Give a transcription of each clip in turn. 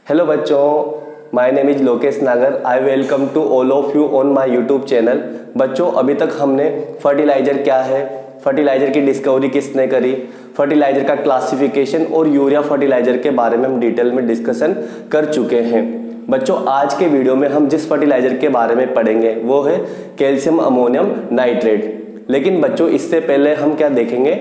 Hello बच्चों, my name is Lokesh Nagar. I welcome to all of you on my YouTube channel. बच्चों, अभी तक हमने फर्टिलाइजर क्या है, फर्टिलाइजर की डिस्कवरी किसने करी, फर्टिलाइजर का क्लासिफिकेशन और यूरिया फर्टिलाइजर के बारे में हम डिटेल में डिस्कशन कर चुके हैं। बच्चों, आज के वीडियो में हम जिस फर्टिलाइजर के बारे में पढ़ेंगे वो है कैल्शियम अमोनियम नाइट्रेट। लेकिन बच्चों, इससे पहले हम क्या देखेंगे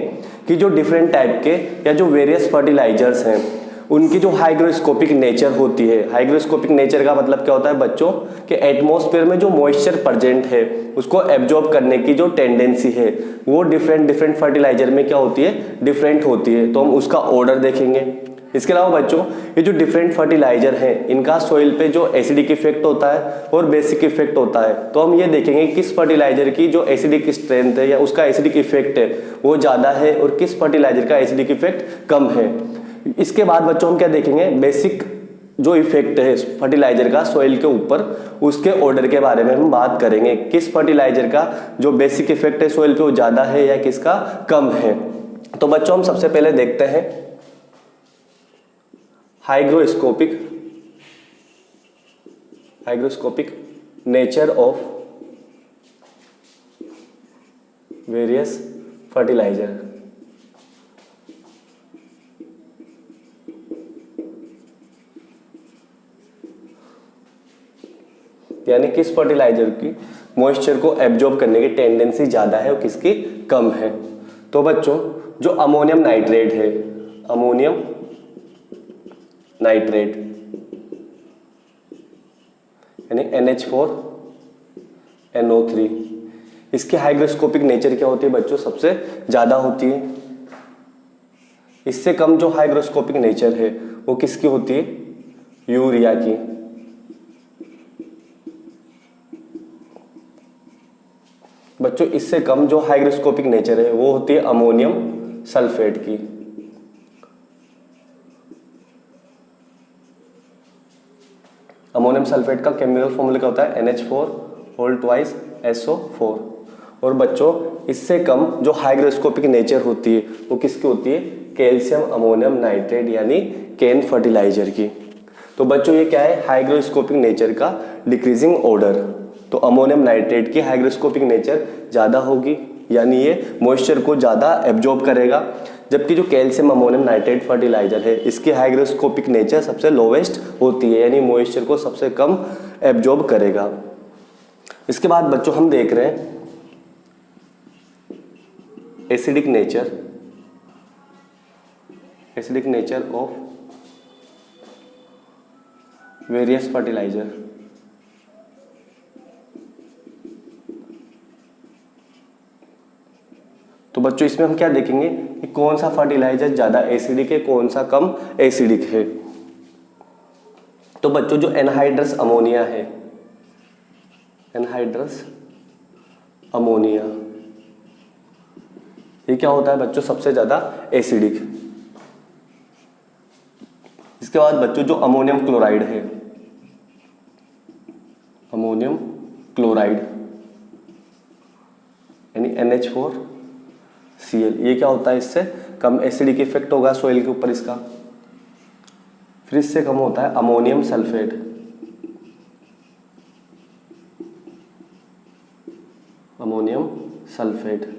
कि जो डिफरेंट टाइप के या जो वेरियस फर्टिलाइजर्स हैं उनकी जो हाइग्रोस्कोपिक नेचर होती है। हाइग्रोस्कोपिक नेचर का मतलब क्या होता है बच्चों कि एटमॉस्फेयर में जो मॉइस्चर प्रेजेंट है उसको एब्जॉर्ब करने की जो टेंडेंसी है वो डिफरेंट फर्टिलाइजर में क्या होती है, डिफरेंट होती है। तो हम उसका ऑर्डर देखेंगे। इसके अलावा बच्चों, ये जो डिफरेंट फर्टिलाइजर हैं इनका सॉइल पे जो एसिडिक इफेक्ट होता है और बेसिक इफेक्ट होता है। तो हम ये देखेंगे किस फर्टिलाइजर की जो एसिडिक स्ट्रेंथ है या उसका एसिडिक इफेक्ट है वो ज़्यादा है और किस फर्टिलाइजर का एसिडिक इफेक्ट कम है। इसके बाद बच्चों हम क्या देखेंगे, बेसिक जो इफेक्ट है फर्टिलाइजर का सॉइल के ऊपर, उसके ऑर्डर के बारे में हम बात करेंगे। किस फर्टिलाइजर का जो बेसिक इफेक्ट है सॉइल पे वो ज़्यादा है या किसका कम है। तो बच्चों, हम सबसे पहले देखते हैं hygroscopic nature of various fertiliser. यानी किस फर्टिलाइजर की मॉइस्चर को एब्जॉर्ब करने की टेंडेंसी ज्यादा है और किसकी कम है। तो बच्चों, जो अमोनियम नाइट्रेट है, अमोनियम नाइट्रेट यानी NH4NO3, इसकी हाइग्रोस्कोपिक नेचर क्या होती है बच्चों, सबसे ज्यादा होती है। इससे कम जो हाइग्रोस्कोपिक नेचर है वो किसकी होती है, यूरिया की। बच्चों, इससे कम जो हाइग्रोस्कोपिक नेचर है वो होती है अमोनियम सल्फेट की। अमोनियम सल्फेट का केमिकल फॉर्मूला क्या होता है, NH4 2SO4। और बच्चों, इससे कम जो हाइग्रोस्कोपिक नेचर होती है वो किसकी होती है, कैल्शियम अमोनियम नाइट्रेट यानी कैन फर्टिलाइजर की। तो बच्चों, ये क्या है, हाइग्रोस्कोपिक नेचर का डिक्रीजिंग ऑर्डर। तो अमोनियम नाइट्रेट की हाइग्रोस्कोपिक नेचर ज़्यादा होगी यानी ये मॉइस्चर को ज़्यादा एब्जॉर्ब करेगा, जबकि जो कैल्शियम अमोनियम नाइट्रेट फर्टिलाइजर है इसकी हाइग्रोस्कोपिक नेचर सबसे लोवेस्ट होती है यानी मॉइस्चर को सबसे कम एब्जॉर्ब करेगा। इसके बाद बच्चों हम देख रहे हैं acidic nature of various fertiliser. तो बच्चों, इसमें हम क्या देखेंगे कि कौन सा फर्टिलाइजर ज्यादा एसिडिक है, कौन सा कम एसिडिक है। तो बच्चों, जो एनहाइड्रस अमोनिया है, एनहाइड्रस अमोनिया, ये क्या होता है बच्चों, सबसे ज्यादा एसिडिक। इसके बाद बच्चों, जो अमोनियम क्लोराइड है, अमोनियम क्लोराइड यानी NH4Cl, ये क्या होता है, इससे कम एसिडिक इफेक्ट होगा सोइल के ऊपर इसका। फिर इससे कम होता है अमोनियम सल्फेट, अमोनियम सल्फेट,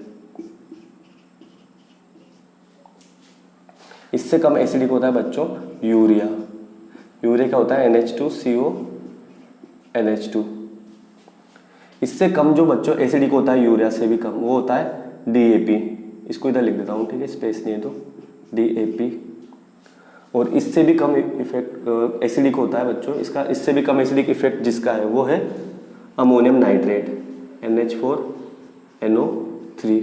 इससे कम एसिडिक होता है बच्चों यूरिया। यूरिया क्या होता है, NH2CO NH2। इससे कम जो बच्चों एसिडिक होता है यूरिया से भी कम, वो होता है DAP। इसको इधर लिख देता हूँ, ठीक है, स्पेस नहीं है तो DAP। और इससे भी कम इफेक्ट एसिडिक होता है बच्चों इसका, इससे भी कम एसिडिक इफेक्ट जिसका है वो है अमोनियम नाइट्रेट NH4NO3।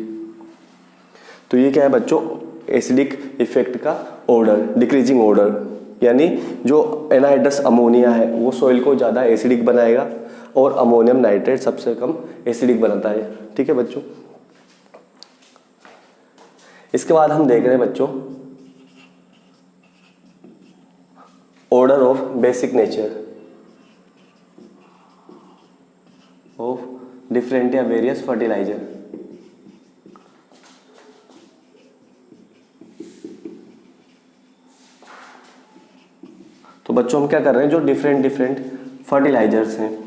तो ये क्या है बच्चों, एसिडिक इफेक्ट का ऑर्डर, डिक्रीजिंग ऑर्डर। यानी जो एनहाइड्रस अमोनिया है वो सॉइल को ज़्यादा एसिडिक बनाएगा और अमोनियम नाइट्रेट सबसे कम एसिडिक बनाता है। ठीक है बच्चों। इसके बाद हम देख रहे हैं बच्चों order of basic nature of different या वेरियस फर्टिलाइजर। बच्चों हम क्या कर रहे हैं, जो डिफरेंट फर्टिलाइजर्स हैं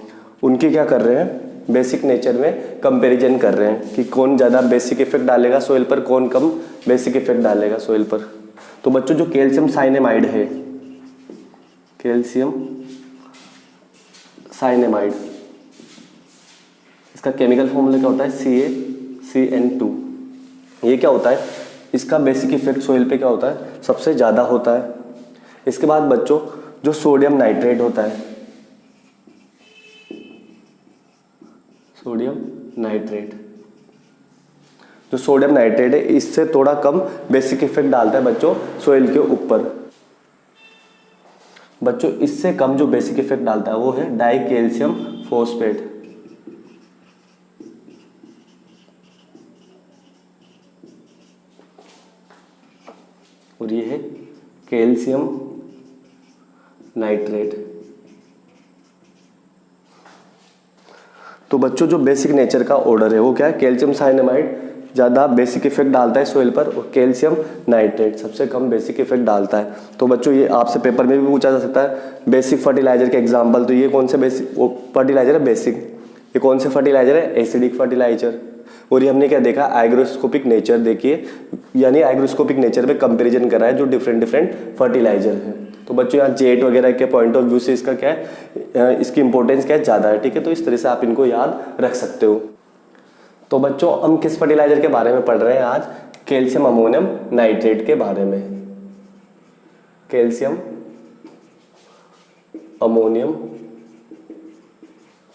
उनकी क्या कर रहे हैं, बेसिक नेचर में कंपैरिजन कर रहे हैं कि कौन ज़्यादा बेसिक इफेक्ट डालेगा सोइल पर, कौन कम बेसिक इफेक्ट डालेगा सोइल पर। तो बच्चों जो कैल्शियम साइनेमाइड है, कैल्शियम साइनेमाइड, इसका केमिकल फॉर्मूला क्या होता है, CaCN2। ये क्या होता है, इसका बेसिक इफेक्ट सोइल पे क्या होता है, सबसे ज़्यादा होता है। इसके बाद बच्चों जो सोडियम नाइट्रेट होता है, सोडियम नाइट्रेट, जो सोडियम नाइट्रेट है इससे थोड़ा कम बेसिक इफेक्ट डालता है बच्चों सोइल के ऊपर। बच्चों इससे कम जो बेसिक इफेक्ट डालता है वो है डाई कैल्शियम फॉस्फेट। और ये है कैल्शियम नाइट्रेट। तो बच्चों जो बेसिक नेचर का ऑर्डर है वो क्या है, कैल्शियम साइनेमाइड ज़्यादा बेसिक इफेक्ट डालता है सोइल पर और कैल्शियम नाइट्रेट सबसे कम बेसिक इफेक्ट डालता है। तो बच्चों ये आपसे पेपर में भी पूछा जा सकता है बेसिक फर्टिलाइजर के एग्जांपल। तो ये कौन से बेसिक फर्टिलाइजर है, बेसिक। ये कौन से फर्टिलाइजर है, एसिडिक फर्टिलाइजर। और ये हमने क्या देखा, एग्रोस्कोपिक नेचर देखिए, यानी एग्रोस्कोपिक नेचर पे कंपेरिजन करा है जो डिफरेंट फर्टिलाइजर है। तो बच्चों यहाँ जेट वगैरह के पॉइंट ऑफ व्यू से इसका क्या है, इसकी इंपॉर्टेंस क्या है, ज़्यादा है। ठीक है, तो इस तरह से आप इनको याद रख सकते हो। तो बच्चों हम किस फर्टिलाइजर के बारे में पढ़ रहे हैं आज, कैल्शियम अमोनियम नाइट्रेट के बारे में। Calcium ammonium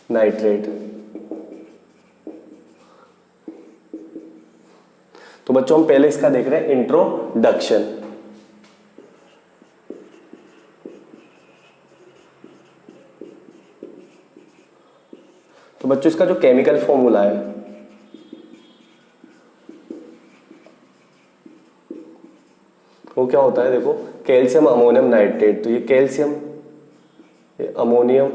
nitrate. तो बच्चों हम पहले इसका देख रहे हैं इंट्रोडक्शन। तो बच्चों इसका जो केमिकल फॉर्मूला है वो क्या होता है, देखो कैल्शियम अमोनियम नाइट्रेट। तो ये कैल्शियम, ये अमोनियम,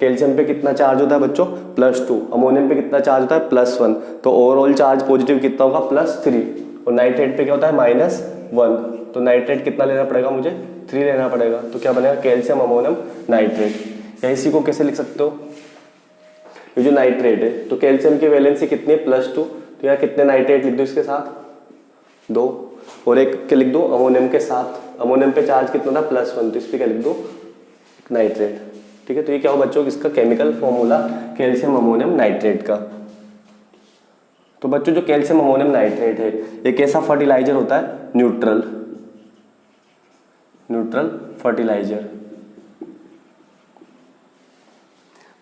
कैल्शियम पे कितना चार्ज होता है बच्चों, +2, अमोनियम पे कितना चार्ज होता है, +1। तो ओवरऑल चार्ज पॉजिटिव कितना होगा, +3। और नाइट्रेट पे क्या होता है, -1। तो नाइट्रेट कितना लेना पड़ेगा मुझे, 3 लेना पड़ेगा। तो क्या बनेगा, कैल्शियम अमोनियम नाइट्रेट। या इसी को कैसे लिख सकते हो, ये जो नाइट्रेट है तो कैल्शियम की वैलेंसी कितनी है, +2। तो यहाँ कितने नाइट्रेट लिख दो इसके साथ, 2। और एक क्या लिख दो अमोनियम के साथ, अमोनियम पे चार्ज कितना था, +1। तो इस पर क्या लिख दो, नाइट्रेट। ठीक है, तो ये क्या हो बच्चों, इसका chemical formula calcium ammonium nitrate का। तो बच्चों जो कैल्शियम अमोनियम नाइट्रेट है ये कैसा फर्टिलाइजर होता है, न्यूट्रल फर्टिलाइजर।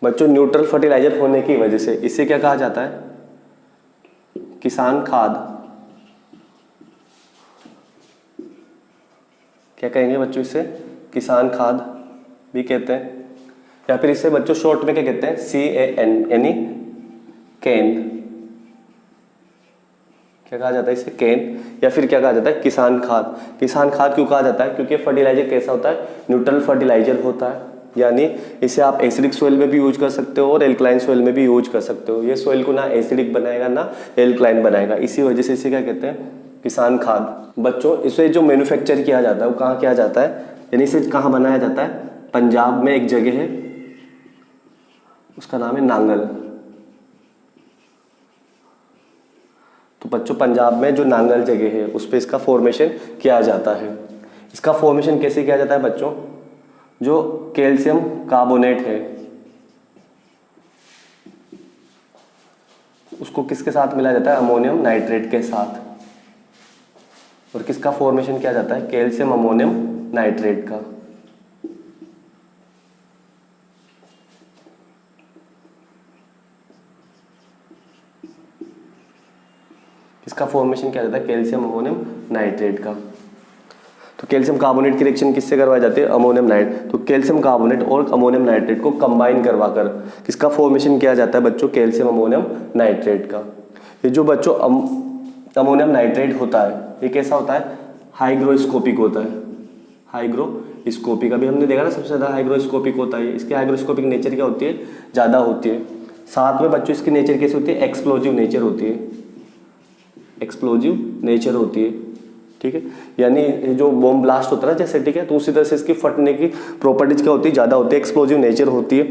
बच्चों न्यूट्रल फर्टिलाइजर होने की वजह से इसे क्या कहा जाता है, किसान खाद। क्या कहेंगे बच्चों इसे, किसान खाद भी कहते हैं, या फिर इसे बच्चों शॉर्ट में क्या कहते हैं, CAN, यानी कैन। क्या कहा जाता है इसे, कैन, या फिर क्या कहा जाता है, किसान खाद। किसान खाद क्यों कहा जाता है, क्योंकि फर्टिलाइजर कैसा होता है, न्यूट्रल फर्टिलाइजर होता है। यानी इसे आप एसिडिक सोइल में भी यूज कर सकते हो और एल्कलाइन सोइल में भी यूज कर सकते हो। ये सोइल को ना एसिडिक बनाएगा ना एल्कलाइन बनाएगा, इसी वजह से इसे क्या कहते हैं, किसान खाद। बच्चों इसे जो मैन्युफैक्चर किया जाता है वो कहाँ किया जाता है, यानी इसे कहाँ बनाया जाता है, पंजाब में एक जगह है उसका नाम है नांगल। तो बच्चों पंजाब में जो नांगल जगह है उस पर इसका फॉर्मेशन किया जाता है। इसका फॉर्मेशन कैसे किया जाता है बच्चों, जो कैल्शियम कार्बोनेट है उसको किसके साथ मिलाया जाता है, अमोनियम नाइट्रेट के साथ। और किसका फॉर्मेशन किया जाता है, कैल्शियम अमोनियम नाइट्रेट का। इसका फॉर्मेशन किया जाता है कैल्शियम अमोनियम नाइट्रेट का। तो कैल्शियम कार्बोनेट की रिएक्शन किससे करवाई जाती है, अमोनियम नाइट्रेट। तो कैल्शियम कार्बोनेट और अमोनियम नाइट्रेट को कंबाइन करवाकर किसका फॉर्मेशन किया जाता है बच्चों, कैल्शियम अमोनियम नाइट्रेट का। ये जो बच्चों अमोनियम नाइट्रेट होता है ये कैसा होता है, हाइग्रोस्कोपिक होता है। हाइग्रोस्कोपिक अभी हमने देखा ना, सबसे ज़्यादा हाइग्रोस्कोपिक होता है। इसकी हाइग्रोस्कोपिक नेचर क्या होती है, ज़्यादा होती है। साथ में बच्चों इसकी नेचर कैसी होती है, एक्सप्लोजिव नेचर होती है। एक्सप्लोजिव नेचर होती है। ठीक है, यानी जो बॉम्ब ब्लास्ट होता है ना जैसे, ठीक है, तो उसी तरह से इसकी फटने की प्रॉपर्टीज क्या होती है, ज़्यादा होती है, एक्सप्लोजिव नेचर होती है।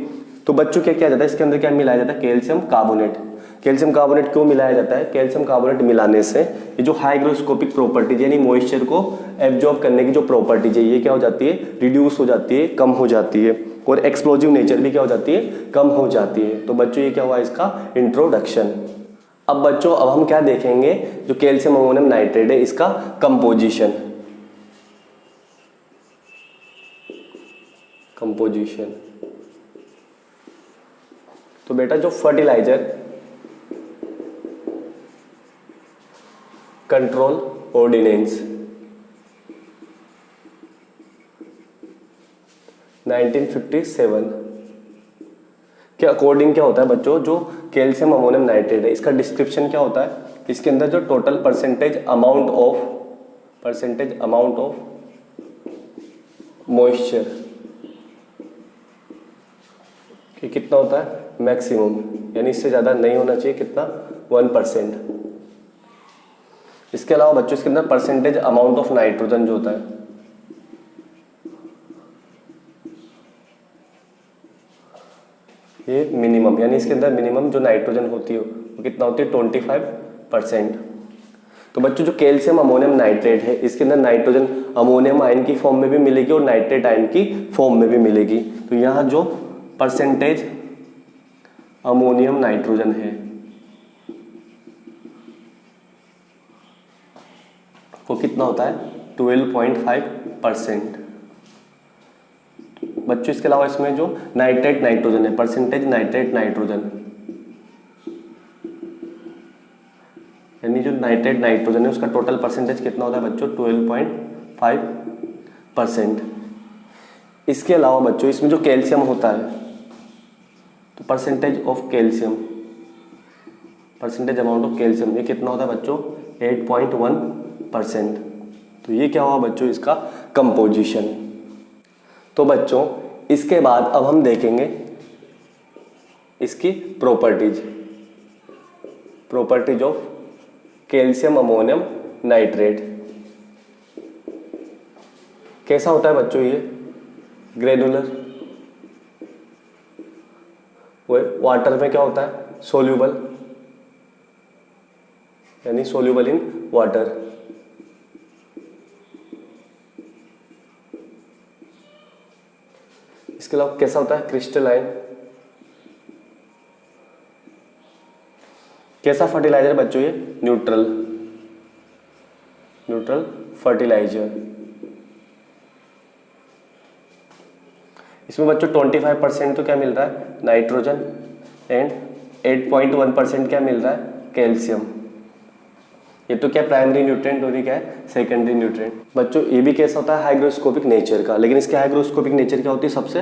तो बच्चों क्या किया जाता है, इसके अंदर क्या मिलाया जाता है, कैल्शियम कार्बोनेट। कैल्शियम कार्बोनेट क्यों मिलाया जाता है, कैल्शियम कार्बोनेट मिलाने से ये जो हाइग्रोस्कोपिक प्रॉपर्टीज यानी मॉइस्चर को एब्जॉर्ब करने की जो प्रॉपर्टीज है ये क्या हो जाती है, रिड्यूस हो जाती है, कम हो जाती है, और एक्सप्लोजिव नेचर भी क्या हो जाती है, कम हो जाती है। तो बच्चों ये क्या हुआ इसका इंट्रोडक्शन। अब बच्चों अब हम क्या देखेंगे, जो कैल्शियम अमोनियम नाइट्रेट है इसका कंपोजिशन। तो बेटा जो फर्टिलाइजर कंट्रोल ऑर्डिनेंस 1957 के अकॉर्डिंग क्या होता है बच्चों, जो कैल्शियम अमोनियम नाइट्रेट है इसका डिस्क्रिप्शन क्या होता है, इसके अंदर जो total percentage amount of moisture कि कितना होता है, मैक्सिमम, यानी इससे ज़्यादा नहीं होना चाहिए, कितना 1%। इसके अलावा बच्चों इसके अंदर परसेंटेज अमाउंट ऑफ नाइट्रोजन जो होता है ये मिनिमम, यानी इसके अंदर मिनिमम जो नाइट्रोजन होती है वो कितना होती है 25%। तो बच्चों जो कैल्शियम अमोनियम नाइट्रेट है इसके अंदर नाइट्रोजन अमोनियम आयन की फॉर्म में भी मिलेगी और नाइट्रेट आयन की फॉर्म में भी मिलेगी। तो यहाँ जो परसेंटेज अमोनियम नाइट्रोजन है वो कितना होता है 12.5%। बच्चों इसके अलावा इसमें जो नाइट्रेट नाइट्रोजन है, परसेंटेज नाइट्रेट नाइट्रोजन, यानी जो नाइट्रेट नाइट्रोजन है उसका टोटल परसेंटेज कितना होता है बच्चों 12.5%। इसके अलावा बच्चों इसमें जो कैल्शियम होता है तो percentage of calcium, percentage amount of calcium ये कितना होता है बच्चों 8.1%। तो ये क्या हुआ बच्चों इसका कंपोजिशन। तो बच्चों इसके बाद अब हम देखेंगे इसकी properties of calcium ammonium nitrate. कैसा होता है बच्चों ये, ग्रेनुलर, वाटर में क्या होता है सोल्यूबल, यानी सोल्यूबल इन वाटर। इसके अलावा कैसा होता है क्रिस्टलाइन। कैसा फर्टिलाइजर बच्चों ये न्यूट्रल फर्टिलाइजर। इसमें बच्चों 25% तो क्या मिल रहा है नाइट्रोजन एंड 8.1% क्या मिल रहा है कैल्शियम। ये तो क्या प्राइमरी न्यूट्रिएंट और ये क्या है सेकेंडरी न्यूट्रिएंट। बच्चों ये भी कैसा होता है हाइग्रोस्कोपिक नेचर का, लेकिन इसके हाइग्रोस्कोपिक नेचर क्या होती है सबसे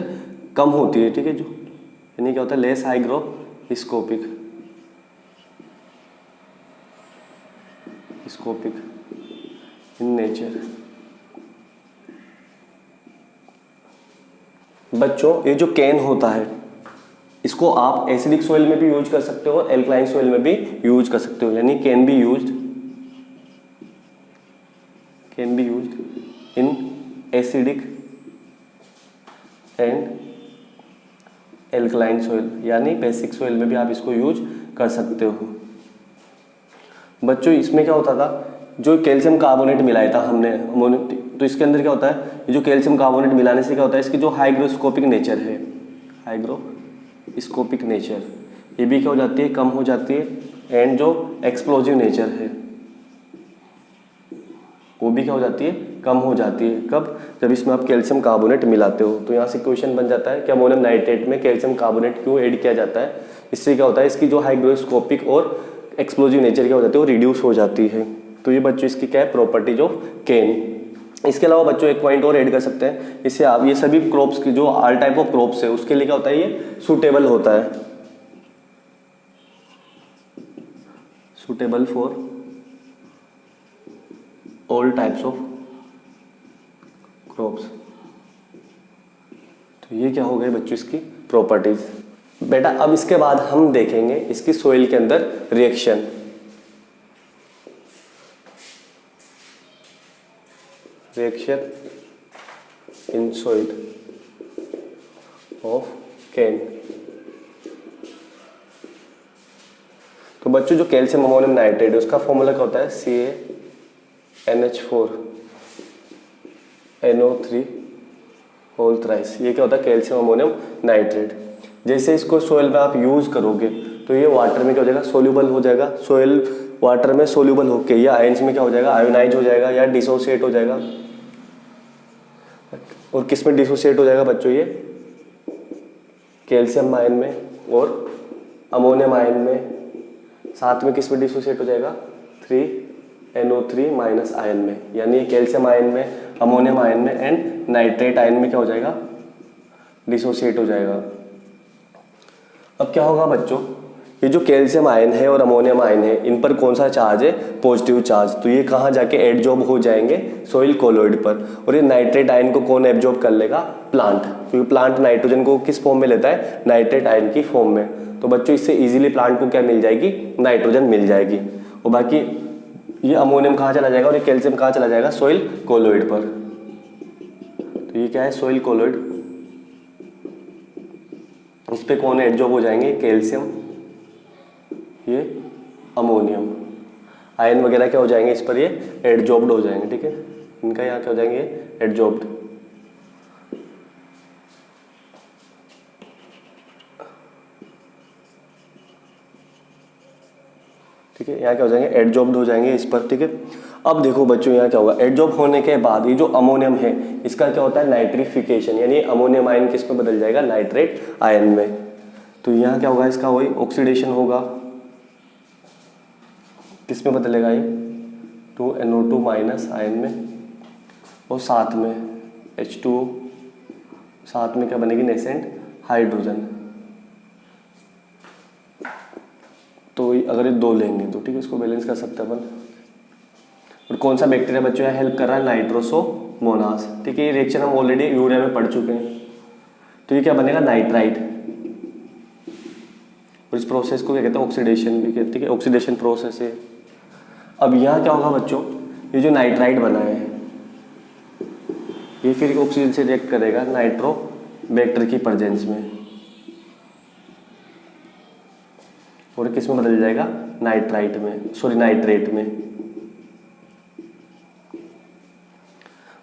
कम होती है, ठीक है, जो यानी क्या होता है लेस हाइग्रोस्कोपिक इन नेचर। बच्चों ये जो कैन होता है इसको आप एसिडिक सॉइल में भी यूज कर सकते हो और एल्कलाइन सॉइल में भी यूज कर सकते हो, यानी can be used in acidic and alkaline soil, यानी बेसिक सॉइल में भी आप इसको यूज कर सकते हो। बच्चों इसमें क्या होता था, जो कैल्शियम कार्बोनेट मिलाया था हमने, तो इसके अंदर क्या होता है, ये जो कैल्शियम कार्बोनेट मिलाने से क्या होता है, इसकी जो हाइग्रोस्कोपिक नेचर है, हाइग्रोस्कोपिक नेचर ये भी क्या हो जाती है, कम हो जाती है, एंड जो एक्सप्लोजिव नेचर है वो भी क्या हो जाती है, कम हो जाती है। कब, जब इसमें आप कैल्शियम कार्बोनेट मिलाते हो। तो यहाँ से क्वेश्चन बन जाता है कि अमोनियम नाइट्रेट में कैल्शियम कार्बोनेट क्यों ऐड किया जाता है। इससे क्या होता है, इसकी जो हाइग्रोस्कोपिक और एक्सप्लोजिव नेचर क्या हो जाती है वो रिड्यूस हो जाती है। तो ये बच्चों इसकी क्या है प्रॉपर्टीज ऑफ कैन। इसके अलावा बच्चों एक पॉइंट और ऐड कर सकते हैं, इससे आप ये सभी क्रॉप्स की जो ऑल टाइप ऑफ क्रॉप्स है उसके लिए क्या होता है, ये सूटेबल होता है, suitable for all types of crops. तो ये क्या हो गए बच्चों इसकी प्रॉपर्टीज। बेटा अब इसके बाद हम देखेंगे इसकी सोइल के अंदर reaction. Reaction in soil of can. तो बच्चों जो कैल्शियम अमोनियम नाइट्रेट है उसका फॉर्मूला क्या होता है, CaNH4NO3 होल थ्राइस। ये क्या होता है, कैल्शियम अमोनियम नाइट्रेट। जैसे इसको सोयल में आप यूज करोगे तो ये वाटर में क्या हो जाएगा, सोल्यूबल हो जाएगा। सोयल वाटर में सोल्यूबल होके या आयंस में क्या हो जाएगा, आयोनाइज हो जाएगा या डिसोसिएट हो जाएगा। और किस में डिसोसिएट हो जाएगा बच्चों, ये कैल्शियम आयन में और अमोनियम आयन में। साथ में किस में डिसोसिएट हो जाएगा, 3NO3 माइनस आयन में। यानी ये कैल्शियम आयन में, अमोनियम आयन में एंड नाइट्रेट आयन में क्या हो जाएगा, डिसोसिएट हो जाएगा। अब क्या होगा बच्चों, ये जो कैल्शियम आयन है और अमोनियम आयन है इन पर कौन सा चार्ज है, पॉजिटिव चार्ज। तो ये कहाँ जाके एडजॉर्ब हो जाएंगे, सॉइल कोलॉइड पर। और ये नाइट्रेट आयन को कौन एब्जॉर्ब कर लेगा, प्लांट। क्योंकि प्लांट नाइट्रोजन को किस फॉर्म में लेता है, नाइट्रेट आयन की फॉर्म में। तो बच्चों इससे इजीली प्लांट को क्या मिल जाएगी, नाइट्रोजन मिल जाएगी। और बाकी ये अमोनियम कहाँ चला जाएगा और ये कैल्शियम कहाँ चला जाएगा, सॉइल कोलॉइड पर। तो ये क्या है, सॉइल कोलॉइड। उस पर कौन एडजॉर्ब हो जाएंगे, कैल्शियम, ये अमोनियम आयन वगैरह क्या हो जाएंगे, इस पर ये एडजॉर्ब्ड हो जाएंगे। ठीक है, इनका यहाँ क्या हो जाएंगे, एडजॉर्ब्ड। ठीक है, यहाँ क्या हो जाएंगे, एडजॉर्ब्ड हो जाएंगे इस पर। ठीक है, अब देखो बच्चों यहाँ क्या होगा, एडजॉर्ब होने के बाद ये जो अमोनियम है इसका क्या होता है, नाइट्रिफिकेशन। यानी अमोनियम आयन किस में बदल जाएगा, नाइट्रेट आयन में। तो यहाँ क्या होगा, इसका वही ऑक्सीडेशन होगा। किस में बदलेगा ये, 2NO2 माइनस आयन में। और साथ में H2O, साथ में क्या बनेगी, नेसेंट हाइड्रोजन। तो अगर ये दो लेंगे तो ठीक है, इसको बैलेंस कर सकते हैं अपन। और कौन सा बैक्टीरिया बच्चों यहाँ हेल्प कर रहा है, नाइट्रोसोमोनास। ठीक है, ये रिएक्शन हम ऑलरेडी यूरिया में पढ़ चुके हैं। तो ये क्या बनेगा, नाइट्राइट। और इस प्रोसेस को क्या कहते हैं, ऑक्सीडेशन भी कहते हैं। ऑक्सीडेशन प्रोसेस है। अब यहाँ क्या होगा बच्चों, ये जो नाइट्राइट बनाए हैं ये फिर ऑक्सीजन से रिएक्ट करेगा नाइट्रोबैक्टर की प्रेजेंस में। और किस में बदल जाएगा, नाइट्राइट में, सॉरी नाइट्रेट में।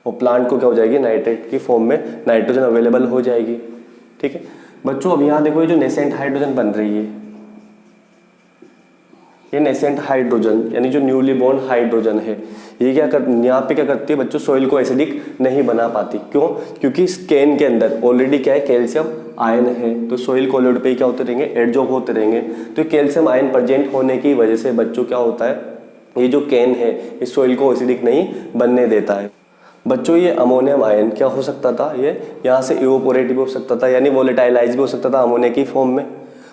और प्लांट को क्या हो जाएगी, नाइट्रेट की फॉर्म में नाइट्रोजन अवेलेबल हो जाएगी। ठीक है बच्चों, अब यहाँ देखो ये जो नेसेंट हाइड्रोजन बन रही है, ये नेसेंट हाइड्रोजन यानी जो न्यूली बोर्न हाइड्रोजन है, ये क्या कर, यहाँ पे क्या करती है बच्चों, सॉइल को एसिडिक नहीं बना पाती। क्यों, क्योंकि इस कैन के अंदर ऑलरेडी क्या है, कैल्शियम आयन है। तो सॉइल कोलॉइड पे क्या होते रहेंगे, एडजॉर्ब होते रहेंगे। तो कैल्शियम आयन प्रेजेंट होने की वजह से बच्चों क्या होता है, ये जो कैन है इस सॉइल को एसिडिक नहीं बनने देता है। बच्चों ये अमोनियम आयन क्या हो सकता था, ये यहाँ से इवोपोरेट भी हो सकता था, यानी वोलेटाइलाइज भी हो सकता था अमोनिया की फॉर्म में।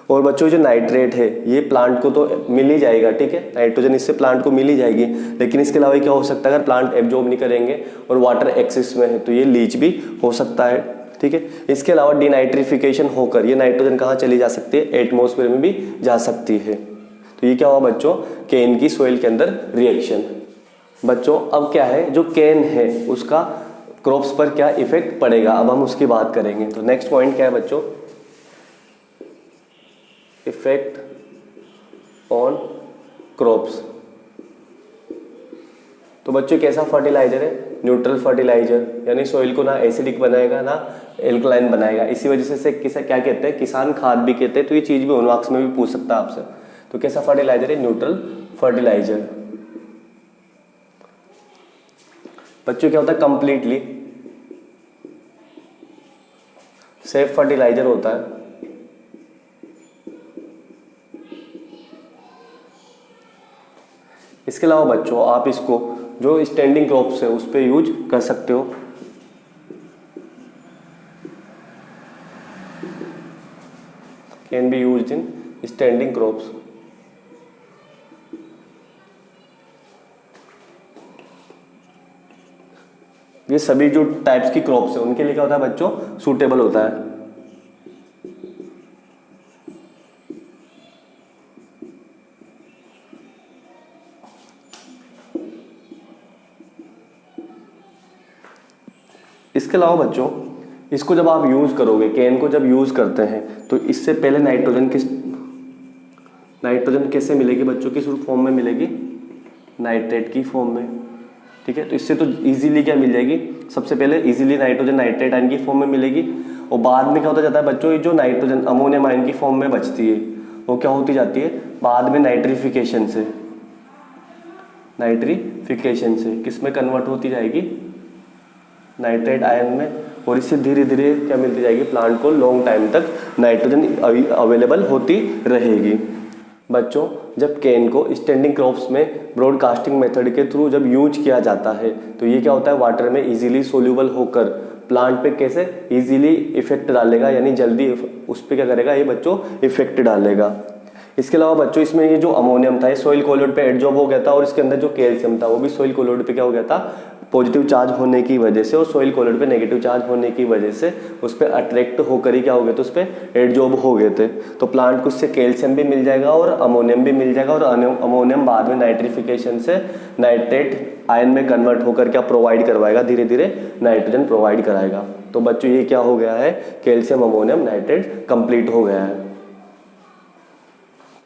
और बच्चों जो नाइट्रेट है ये प्लांट को तो मिल ही जाएगा। ठीक है, नाइट्रोजन इससे प्लांट को मिल ही जाएगी। लेकिन इसके अलावा क्या हो सकता है, अगर प्लांट एब्जॉर्ब नहीं करेंगे और वाटर एक्सेस में है तो ये लीच भी हो सकता है। ठीक है, इसके अलावा डिनाइट्रिफिकेशन होकर ये नाइट्रोजन कहाँ चली जा सकती है, एटमॉस्फेयर में भी जा सकती है। तो ये क्या हुआ बच्चों, कैन की सोइल के अंदर रिएक्शन। बच्चों अब क्या है, जो कैन है उसका क्रॉप्स पर क्या इफेक्ट पड़ेगा, अब हम उसकी बात करेंगे। तो नेक्स्ट पॉइंट क्या है बच्चों, इफेक्ट ऑन क्रॉप्स। तो बच्चों कैसा फर्टिलाइजर है, न्यूट्रल फर्टिलाइजर, यानी सॉइल को ना एसिडिक बनाएगा ना एल्कलाइन बनाएगा। इसी वजह से किसे क्या कहते हैं, किसान खाद भी कहते हैं। तो ये चीज भी मार्क्स में भी पूछ सकता है आपसे। तो कैसा फर्टिलाइजर है, न्यूट्रल फर्टिलाइजर। बच्चों क्या होता है, कंप्लीटली सेफ फर्टिलाइजर होता है। इसके अलावा बच्चों आप इसको जो स्टैंडिंग क्रॉप्स है उस पर यूज कर सकते हो। Can be used in standing crops. ये सभी जो टाइप्स की क्रॉप्स है उनके लिए क्या होता है बच्चों, सूटेबल होता है। इसके अलावा बच्चों इसको जब आप यूज़ करोगे, केन को जब यूज़ करते हैं तो इससे पहले नाइट्रोजन कैसे मिलेगी बच्चों, किस फॉर्म में मिलेगी, नाइट्रेट की फॉर्म में। ठीक है, तो इससे तो इजीली क्या मिल जाएगी, सबसे पहले इजीली नाइट्रोजन नाइट्रेट आयन की फॉर्म में मिलेगी, और बाद में क्या होता जाता है बच्चों, ये जो नाइट्रोजन अमोनियम आयन की फॉर्म में बचती है वो क्या होती जाती है बाद में नाइट्रिफिकेशन से किस में कन्वर्ट होती जाएगी, नाइट्रेट आयन में, और इससे धीरे धीरे क्या मिलती जाएगी, प्लांट को लॉन्ग टाइम तक नाइट्रोजन अवेलेबल होती रहेगी। बच्चों जब केन को स्टैंडिंग क्रॉप्स में ब्रॉडकास्टिंग मेथड के थ्रू जब यूज किया जाता है तो ये क्या होता है, वाटर में इजीली सोल्यूबल होकर प्लांट पे कैसे इजीली इफेक्ट डालेगा, यानी जल्दी उस पर क्या करेगा ये बच्चों इफेक्ट डालेगा। इसके अलावा बच्चों इसमें ये जो अमोनियम था ये सोइल कोलोइड पे एडजॉर्ब हो गया था, और इसके अंदर जो कैल्शियम था वो भी सोइल कोलोइड पे क्या हो गया था, पॉजिटिव चार्ज होने की वजह से, और सोइल कोलोइड पे नेगेटिव चार्ज होने की वजह से उस पर अट्रैक्ट होकर ही क्या हो गए थे, उस पर एडजॉर्ब हो गए थे। तो प्लांट को उससे कैल्शियम भी मिल जाएगा और अमोनियम भी मिल जाएगा, और अमोनियम बाद में नाइट्रिफिकेशन से नाइट्रेट आयन में कन्वर्ट होकर क्या प्रोवाइड करवाएगा, धीरे धीरे नाइट्रोजन प्रोवाइड कराएगा। तो बच्चों ये क्या हो गया है, कैल्शियम अमोनियम नाइट्रेट कंप्लीट हो गया है।